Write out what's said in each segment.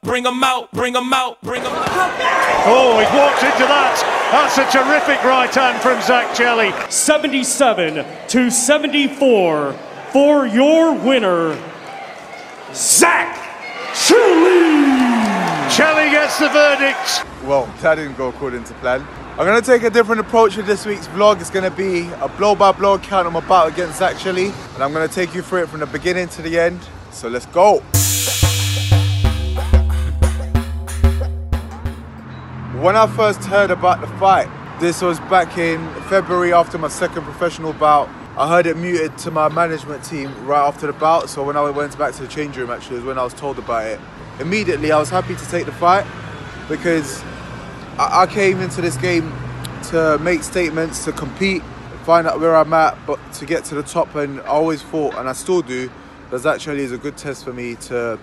bring them out, bring them out, bring them out. Oh, he walked into that. That's a terrific right hand from Zak Chelli. 77-74 for your winner, Zak Chelli. Chelli gets the verdict. Well, that didn't go according to plan. I'm going to take a different approach with this week's vlog. It's going to be a blow-by-blow account of my bout against Zak Chelli. And I'm going to take you through it from the beginning to the end. So let's go. When I first heard about the fight, this was back in February after my second professional bout. I heard it muted to my management team right after the bout. So when I went back to the change room, actually, was when I was told about it. Immediately, I was happy to take the fight because I came into this game to make statements, to compete, find out where I'm at, but to get to the top. And I always thought, and I still do, that Zak Chelli is a good test for me to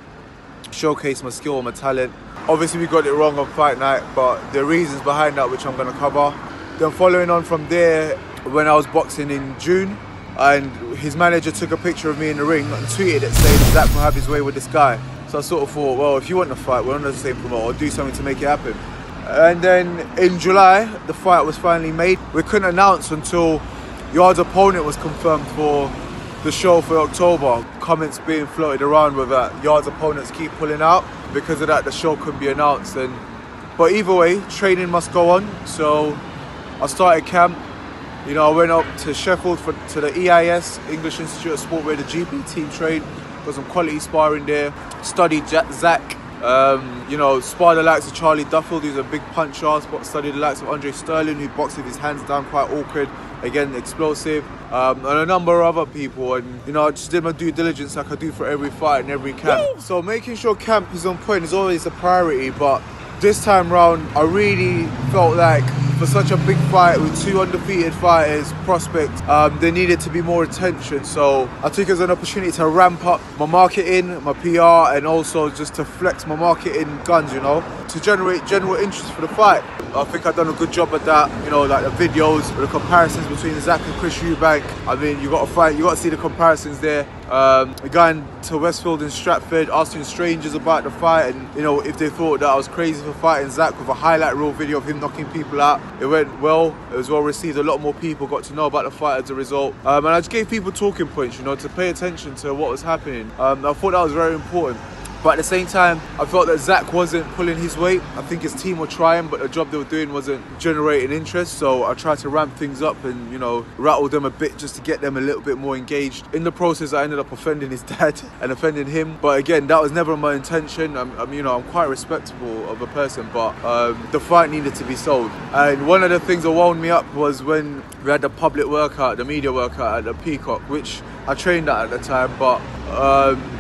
showcase my skill and my talent. Obviously, we got it wrong on fight night, but the reasons behind that, which I'm going to cover. Then following on from there, when I was boxing in June, and his manager took a picture of me in the ring and tweeted it saying Zak will have his way with this guy. So I sort of thought, well, if you want the fight, we're on the same promoter, I'll do something to make it happen. And then in July, the fight was finally made. We couldn't announce until Yard's opponent was confirmed for the show for October. Comments being floated around with that Yard's opponents keep pulling out. Because of that, the show couldn't be announced. But either way, training must go on. So I started camp. You know, I went up to Sheffield to the EIS, English Institute of Sport, where the GB team trained. Got some quality sparring there. Studied Zak. You know, sparred the likes of Charlie Duffield, who's a big puncher. Studied the likes of Andre Sterling, who boxed with his hands down, quite awkward. Again, explosive. And a number of other people. And, you know, I just did my due diligence like I do for every fight and every camp. So making sure camp is on point is always a priority. But this time round, I really felt like for such a big fight with two undefeated fighters, prospects, there needed to be more attention. So I took it as an opportunity to ramp up my marketing, my PR, and also just to flex my marketing guns, you know, to generate general interest for the fight. I think I've done a good job at that, you know, like the videos, the comparisons between Zak and Chris Eubank. I mean, you got to see the comparisons there. Going to Westfield and Stratford, asking strangers about the fight, and you know, if they thought that I was crazy for fighting Zak, with a highlight reel video of him knocking people out. It went well. It was well received. A lot more people got to know about the fight as a result. And I just gave people talking points, you know, to pay attention to what was happening. I thought that was very important. But at the same time, I felt that Zak wasn't pulling his weight. I think his team were trying, but the job they were doing wasn't generating interest. So I tried to ramp things up and, you know, rattle them a bit just to get them a little bit more engaged. In the process, I ended up offending his dad and offending him. But again, that was never my intention. You know, I'm quite respectable of a person, but the fight needed to be sold. And one of the things that wound me up was when we had the public workout, the media workout at the Peacock, which I trained at the time, but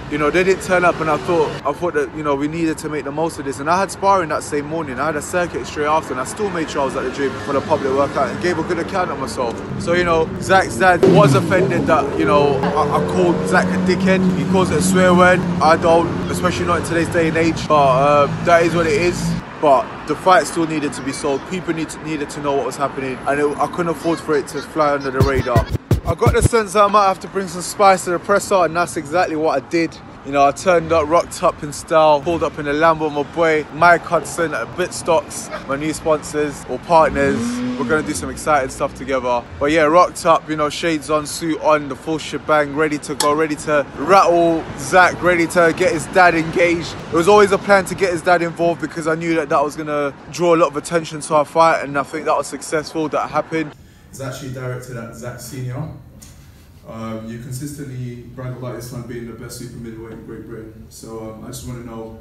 you know, they didn't turn up, and I thought that, you know, we needed to make the most of this. And I had sparring that same morning. I had a circuit straight after, and I still made sure I was at the gym for the public workout and gave a good account of myself. So, you know, Zak's dad was offended that, you know, I called Zak a dickhead. He calls it a swear word. I don't, especially not in today's day and age. But that is what it is. But the fight still needed to be sold. People needed to know what was happening, and I couldn't afford for it to fly under the radar. I got the sense that I might have to bring some spice to the presser, and that's exactly what I did. You know, I turned up, rocked up in style, pulled up in the Lambo, my boy Mike Hudson at Bitstocks, my new sponsors or partners. We're gonna do some exciting stuff together. But yeah, rocked up, you know, shades on, suit on, the full shebang, ready to go, ready to rattle Zak, ready to get his dad engaged. It was always a plan to get his dad involved because I knew that that was gonna draw a lot of attention to our fight, and I think that was successful, that happened. It's actually directed at Zak Senior. You consistently brag about your son being the best super middleweight in Great Britain. So I just want to know,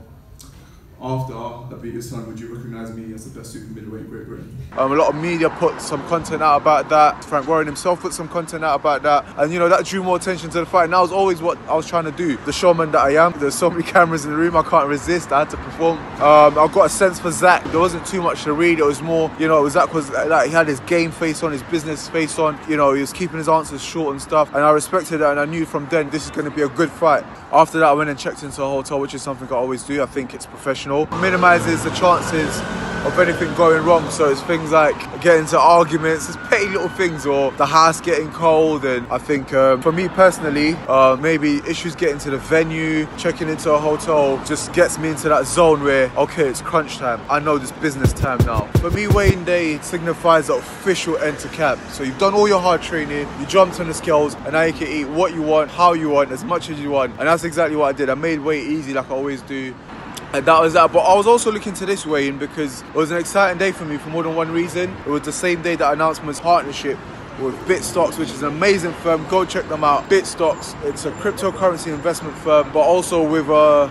after I beat your son, would you recognise me as the best super middleweight in Great Britain? A lot of media put some content out about that. Frank Warren himself put some content out about that. And you know, that drew more attention to the fight. And that was always what I was trying to do. The showman that I am. There's so many cameras in the room, I can't resist. I had to perform. I've got a sense for Zak. There wasn't too much to read. It was more, you know, Zak was like, he had his game face on, his business face on. You know, he was keeping his answers short and stuff. And I respected that, and I knew from then this is going to be a good fight. After that, I went and checked into a hotel, which is something I always do. I think it's professional. Minimises the chances of anything going wrong. So it's things like getting into arguments, it's petty little things, or the house getting cold. And I think for me personally, maybe issues getting to the venue, checking into a hotel just gets me into that zone where, okay, it's crunch time. I know this business time now. For me, weighing day signifies the official end to camp. So you've done all your hard training, you jumped on the scales, and now you can eat what you want, how you want, as much as you want. And that's exactly what I did. I made weight easy like I always do. And that was that. But I was also looking to this weigh-in because it was an exciting day for me for more than one reason. It was the same day that I announced my partnership with BitStocks, which is an amazing firm. Go check them out. BitStocks, it's a cryptocurrency investment firm, but also with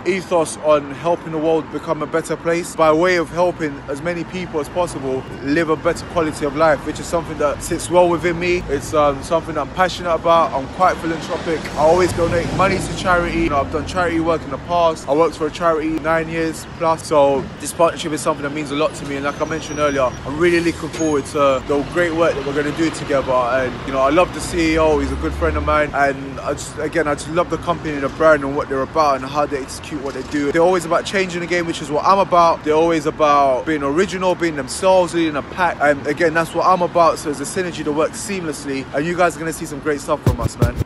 ethos on helping the world become a better place by way of helping as many people as possible live a better quality of life, which is something that sits well within me. It's something that I'm passionate about. I'm quite philanthropic. I always donate money to charity. You know, I've done charity work in the past. I worked for a charity 9 years plus. So this partnership is something that means a lot to me. And like I mentioned earlier, I'm really looking forward to the great work that we're going to do together. And you know, I love the CEO, he's a good friend of mine, and I just love the company and the brand and what they're about and how they execute what they do. They're always about changing the game, which is what I'm about. They're always about being original, being themselves, leading a pack, and again, that's what I'm about. So it's a synergy that works seamlessly, and you guys are going to see some great stuff from us, man.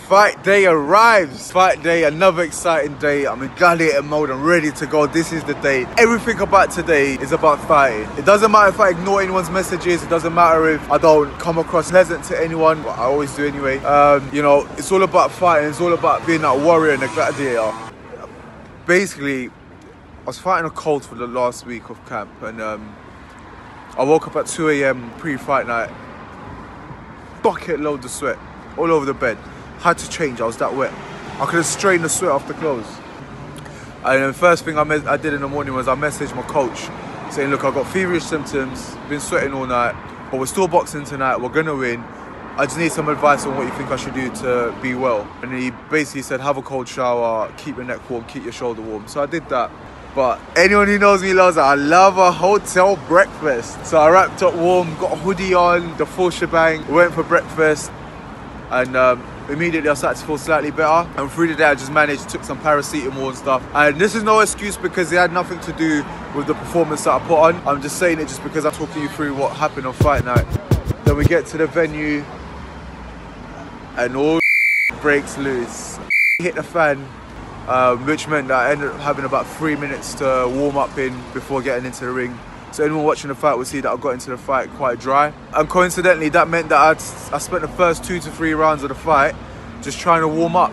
Fight day arrives. Fight day, another exciting day. I'm in gladiator mode, I'm ready to go. This is the day. Everything about today is about fighting. It doesn't matter if I ignore anyone's messages, it doesn't matter if I don't come across pleasant to anyone, but I always do anyway. You know, it's all about fighting, it's all about being that warrior and a gladiator. Basically, I was fighting a cold for the last week of camp, and I woke up at 2 AM pre-fight night, bucket load of sweat all over the bed. Had to change, I was that wet. I could have strained the sweat off the clothes. And the first thing I did in the morning was I messaged my coach saying, look, I've got feverish symptoms, been sweating all night, but we're still boxing tonight, we're gonna win. I just need some advice on what you think I should do to be well. And he basically said, have a cold shower, keep your neck warm, keep your shoulder warm. So I did that. But anyone who knows me knows that I love a hotel breakfast. So I wrapped up warm, got a hoodie on, the full shebang, went for breakfast, and immediately I started to feel slightly better, and through the day I just managed, took some paracetamol and stuff. And this is no excuse because it had nothing to do with the performance that I put on. I'm just saying it just because I'm talking you through what happened on fight night. Then we get to the venue and all breaks loose. Hit the fan, which meant that I ended up having about 3 minutes to warm up in before getting into the ring. So anyone watching the fight will see that I got into the fight quite dry. And coincidentally, that meant that I spent the first 2 to 3 rounds of the fight just trying to warm up.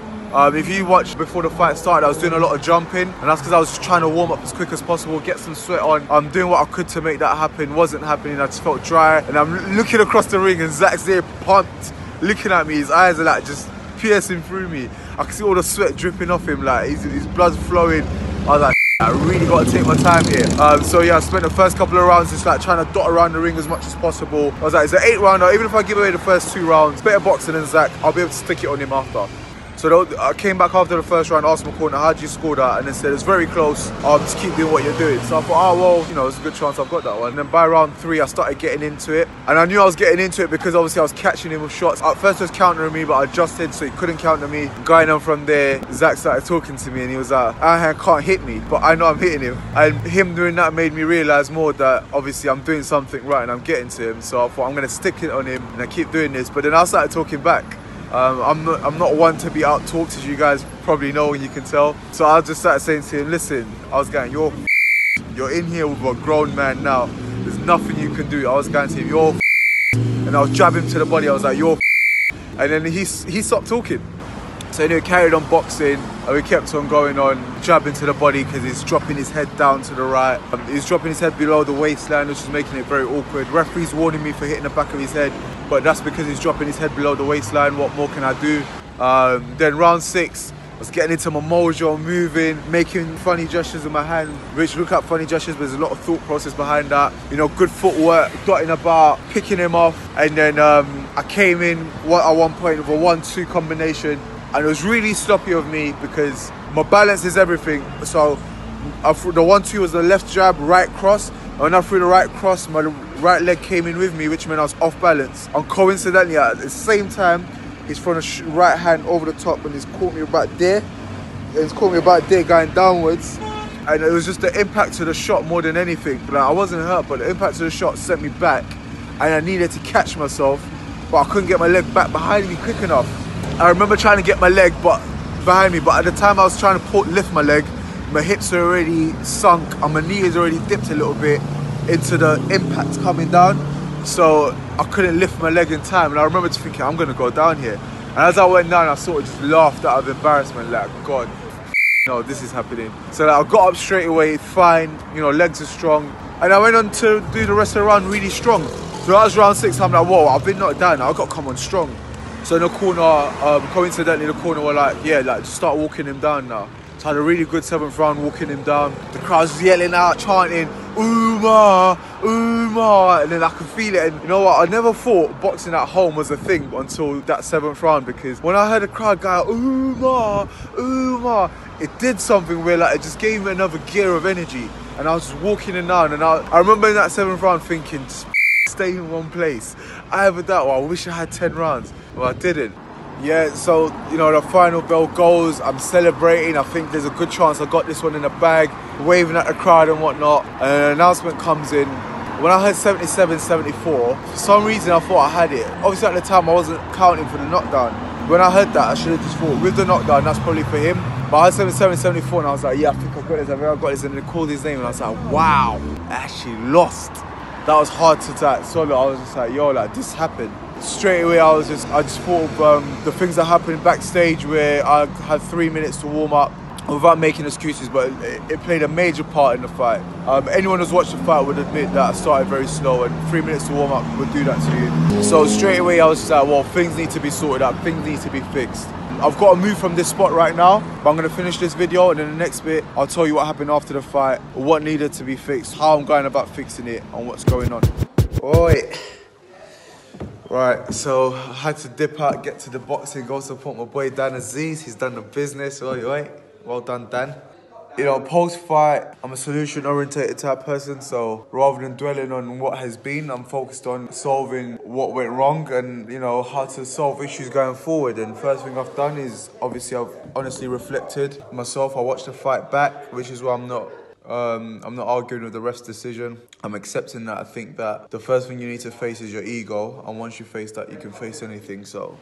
If you watched before the fight started, I was doing a lot of jumping, and that's because I was just trying to warm up as quick as possible, get some sweat on. I'm doing what I could to make that happen. Wasn't happening, I just felt dry. And I'm looking across the ring and Zak's there pumped, looking at me. His eyes are like just piercing through me. I can see all the sweat dripping off him, like his blood's flowing. I was like, I really got to take my time here. So yeah, I spent the first couple of rounds just like trying to dot around the ring as much as possible. I was like, it's an 8-rounder, even if I give away the first 2 rounds, better boxing than Zak, I'll be able to stick it on him after. So I came back after the first round, asked my corner, how did you score that? And they said, it's very close, just keep doing what you're doing. So I thought, oh, well, you know, there's a good chance I've got that one. And then by round 3, I started getting into it. And I knew I was getting into it because obviously I was catching him with shots. At first he was countering me, but I adjusted so he couldn't counter me. Going on from there, Zak started talking to me and he was like, Ahan can't hit me, but I know I'm hitting him. And him doing that made me realise more that obviously I'm doing something right and I'm getting to him. So I thought, I'm going to stick it on him and I keep doing this. But then I started talking back. I'm not one to be out-talked, as you guys probably know and you can tell. So I just started saying to him, listen, I was going, you're in here with a grown man now. There's nothing you can do. I was going to him, you're and I was jabbing him to the body. I was like, you're and then he stopped talking. So anyway, carried on boxing and we kept on going on, jabbing to the body because he's dropping his head down to the right. He's dropping his head below the waistline, which is making it very awkward. Referee's warning me for hitting the back of his head, but that's because he's dropping his head below the waistline. What more can I do? Then round 6, I was getting into my mojo, moving, making funny gestures with my hand, which look like funny gestures, but there's a lot of thought process behind that. You know, good footwork, dotting about, picking him off. And then I came in at one point with a 1-2 combination. And it was really sloppy of me because my balance is everything. So the 1-2 was the left jab, right cross. And when I threw the right cross, my right leg came in with me, which meant I was off balance. And coincidentally, at the same time, he's thrown a right hand over the top and he's caught me about there. And he's caught me about there going downwards. And it was just the impact of the shot more than anything. Like, I wasn't hurt, but the impact of the shot sent me back, and I needed to catch myself, but I couldn't get my leg back behind me quick enough. I remember trying to get my leg behind me, but at the time I was trying to lift my leg, my hips are already sunk and my knee has already dipped a little bit into the impact coming down, so I couldn't lift my leg in time. And I remember just thinking, I'm gonna go down here. And as I went down, I sort of just laughed out of embarrassment, like, God, no, this is happening. So like, I got up straight away, fine, you know, legs are strong. And I went on to do the rest of the round really strong. So that was round 6, I'm like, whoa, I've been knocked down now, I've got to come on strong. So in the corner, coincidentally, the corner were like, yeah, like, just start walking him down now. So I had a really good 7th round walking him down. The crowd's yelling out, chanting, Umar, Umar, and then I could feel it. And you know what, I never thought boxing at home was a thing until that 7th round, because when I heard the crowd go, Umar, Umar, it did something where like it just gave me another gear of energy. And I was just walking him down, and I remember in that 7th round thinking, just stay in one place. I have a doubt, well, I wish I had 10 rounds, but I didn't. Yeah, so, you know, the final bell goes, I'm celebrating, I think there's a good chance I got this one in the bag, waving at the crowd and whatnot, and an announcement comes in. When I heard 77, 74, for some reason I thought I had it. Obviously at the time I wasn't counting for the knockdown. When I heard that, I should have just thought, with the knockdown, that's probably for him. But I heard 77, 74, and I was like, yeah, I think I got this, I think I got this, and then they called his name, and I was like, wow, I actually lost. That was hard to swallow. I was just like, yo, like, this happened. Straight away, I just thought of the things that happened backstage, where I had 3 minutes to warm up without making excuses, but it played a major part in the fight. Anyone who's watched the fight would admit that I started very slow, and 3 minutes to warm up would do that to you. So straight away, I was just like, well, things need to be sorted out, things need to be fixed. I've got to move from this spot right now, but I'm going to finish this video, and in the next bit, I'll tell you what happened after the fight, what needed to be fixed, how I'm going about fixing it, and what's going on. Oi. Right, so I had to dip out, get to the boxing, go support my boy Dan Aziz. He's done the business. Oi. Well done, Dan. You know, post-fight, I'm a solution-orientated type person, so rather than dwelling on what has been, I'm focused on solving what went wrong and, you know, how to solve issues going forward. And first thing I've done is, obviously, I've honestly reflected myself. I watched the fight back, which is why I'm not arguing with the ref's decision. I'm accepting that. I think that the first thing you need to face is your ego, and once you face that, you can face anything. So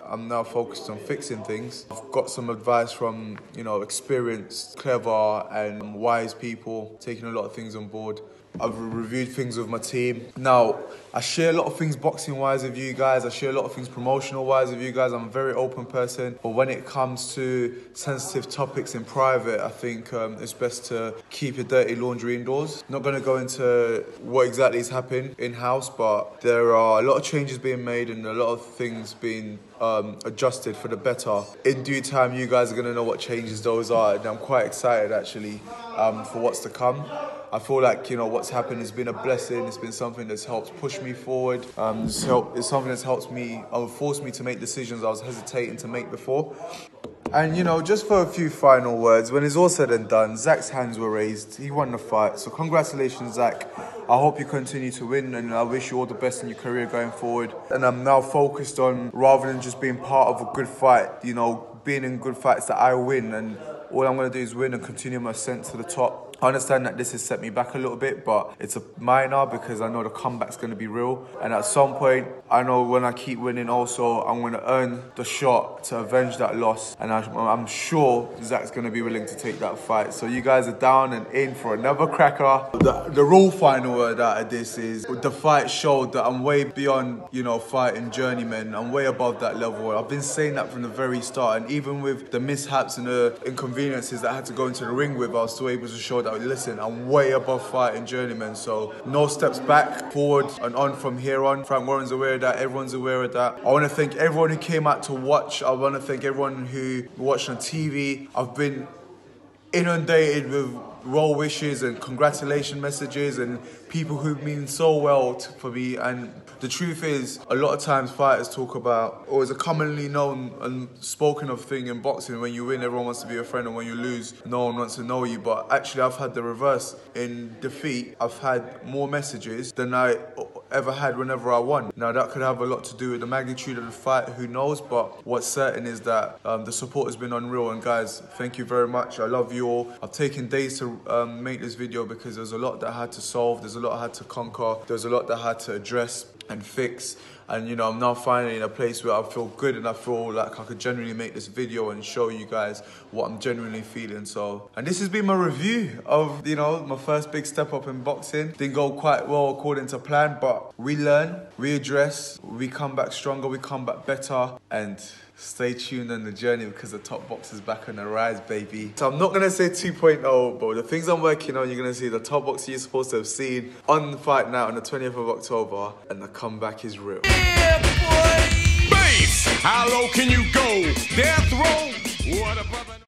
I'm now focused on fixing things. I've got some advice from, you know, experienced, clever and wise people, taking a lot of things on board. I've reviewed things with my team. Now, I share a lot of things boxing-wise with you guys. I share a lot of things promotional-wise with you guys. I'm a very open person. But when it comes to sensitive topics in private, I think it's best to keep your dirty laundry indoors. Not going to go into what exactly has happened in-house, but there are a lot of changes being made and a lot of things being adjusted for the better. In due time, you guys are going to know what changes those are. And I'm quite excited, actually, for what's to come. I feel like, you know, what's happened has been a blessing. It's been something that's helped push me forward. It's something that's helped me, forced me to make decisions I was hesitating to make before. And, you know, just for a few final words, when it's all said and done, Zak's hands were raised. He won the fight. So congratulations, Zak. I hope you continue to win, and I wish you all the best in your career going forward. And I'm now focused on, rather than just being part of a good fight, you know, being in good fights that I win, and all I'm going to do is win and continue my ascent to the top. I understand that this has set me back a little bit, but it's a minor because I know the comeback's going to be real. And at some point, I know when I keep winning also, I'm going to earn the shot to avenge that loss. And I'm sure Zak's going to be willing to take that fight. So you guys are down and in for another cracker. The real final word out of this is the fight showed that I'm way beyond, you know, fighting journeymen. I'm way above that level. I've been saying that from the very start. And even with the mishaps and the inconveniences that I had to go into the ring with, I was still able to show that, listen, I'm way above fighting journeymen, so no steps back, forward and on from here on. Frank Warren's aware of that, everyone's aware of that. I want to thank everyone who came out to watch. I want to thank everyone who watched on TV. I've been inundated with well wishes and congratulation messages and people who mean so well for me. And the truth is, a lot of times fighters talk about, or is a commonly known and spoken of thing in boxing, when you win everyone wants to be your friend, and when you lose no one wants to know you. But actually I've had the reverse. In defeat I've had more messages than I ever had whenever I won. Now that could have a lot to do with the magnitude of the fight, who knows, but what's certain is that the support has been unreal, and guys, thank you very much. I love you all. I've taken days to make this video because there's a lot that I had to solve, there's a lot I had to conquer, there's a lot that I had to address and fix. And you know, I'm now finally in a place where I feel good and I feel like I could genuinely make this video and show you guys what I'm genuinely feeling. So, and this has been my review of, you know, my first big step up in boxing. Didn't go quite well according to plan, but we learn, we address, we come back stronger, we come back better, and stay tuned on the journey because the Top Boxer's back on the rise, baby. So I'm not gonna say 2.0, but the things I'm working on, you're gonna see the Top Boxer you're supposed to have seen on the Fight Night on the 20th of October, and the comeback is real. Yeah, boy. Base. How low can you go? Death row. What about